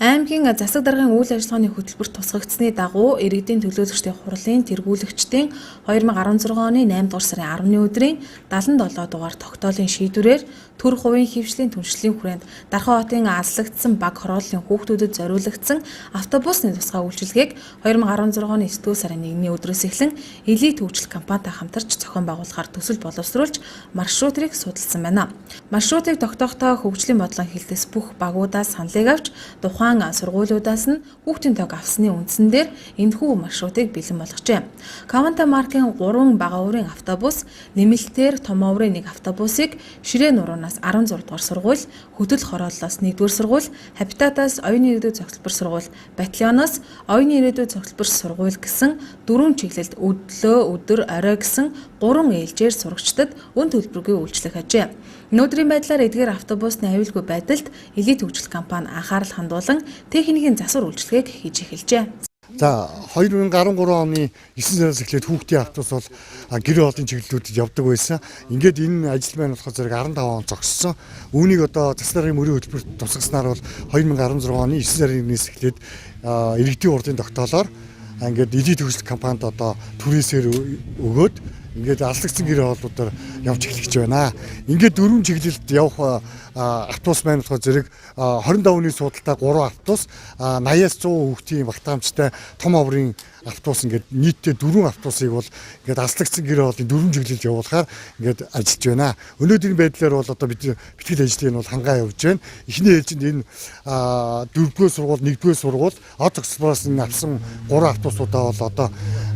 Аймгийн засаг даргын үйл ажиллагааны хөтөлбөрт тусгагдсны дагуу иргэдийн төлөөлөгчдийн хурлын тэргүүлэгчдийн 2016 оны 8 дугаар сарын 10-ны өдрийн 77 дугаар тогтоолын шийдвэрээр төр хувийн хившлийн түншлэлийн хүрээнд Дархан хотын алслагдсан баг хорооллын хүүхдүүдэд зориулагдсан автобусны тусгай үйлчилгээг 2016 оны 9 сарын 1-ний өдрөөс эхлэн элит хөгжил компанитай хамтарч зохион байгуулахаар төсөл боловсруулж маршрутрыг судалсан байна. Маршрутыг тогтоохдоо хөгжлийн бодлогын хилдэс бүх багуудаас саналыг авч тухайн сургуулиудаас нь хүүхдийн тоог авсны үндсэн дээр энэхүү маршрутыг бэлэн болгожээ. Каванта маркийн 3 бага өөрийн автобус, нэмэлтээр том оврын 1 автобусыг Ширээ нуруунаас 16 дугаар сургууль, Хөдөл хорооллоос 1 дугаар сургууль, Хабитатаас оюуны ирээдүйн цогцлбор сургууль, Батальоноос оюуны ирээдүйн цогцлбор сургууль гэсэн 4 чиглэлд өглөө, өдөр, орой гэсэн 3 ээлжээр сурагчдад өн төлбөргүй үйлчлэх ажээ. Өнөөдрийн байдлаар эдгээр автобусны аюулгүй байдалд элит хөгжил компани анхаарал хандуулан техникийн засвар үйлчилгээг хийж эхэлжээ. За 2013 оны 9 сараас эхлээд хүүхдийн автобус бол гэр хоолын чиглэлүүдэд явдаг байсан. Ингээд энэ ажил маань болохоор зэрэг 15 он зогссон. Үүнийг одоо засаг даргын мөрийн хөтөлбөрт тусгаснаар бол 2016 оны 9 сарын 1-ээс эхлээд иргэдийн урдын тогтоолоор ингээд элит хөгжил компанид одоо түрээсээр өгөөд ингээд алслагдсан гэр хооллуудаар явж эхлэж байна. Ингээд 4 чиглэлд явах автобус маань болохоор зэрэг 25-ны судалтай 3 автобус, 80-аас 100 хүүхдийн багтаамжтай том оврын автобус ингээд нийтдээ 4 автобусыг бол ингээд алслагдсан гэр хоолын 4 чиглэлд явуулахаар ингээд ажиллаж байна. Өнөөдрийн байдлаар бол одоо бид бэлтгэл ажлыг нь бол хангаа явуулж байна. Эхний ээлжинд энэ 4-р сургууль, 1-р сургууль, од цогцлбороос нь авсан 3 автобусуудаа бол одоо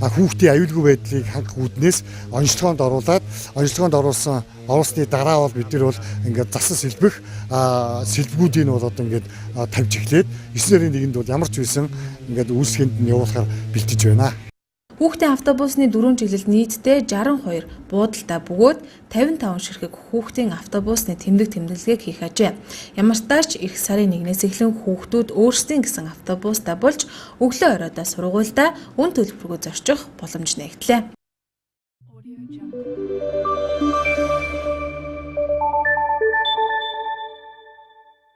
хүүхдийн аюулгүй байдлыг хангах үүднээс онцлогоонд оруулсны дараа бол бид нар бол ингээд засан сэлбэх сэлбгүүдийг бол одоо ингээд тавьж эхлээд 9 сарын 1-нд бол ямар ч байсан ингээд үйлсгэнд нь явуулахаар бэлтэж байна. Хүүхдийн автобусны 4 чиглэлд нийтдээ 62 буудалтай бөгөөд 55 ширхэг хүүхдийн автобусны тэмдэглэгийг хийх ажээ. Ямар ч тач эх сарын 1-ээс эхлэн хүүхдүүд өөрсдийн гэсэн автобустай болж өглөө оройдоо сургуультай өн төлбөргүй зорчих боломж нэгтлээ.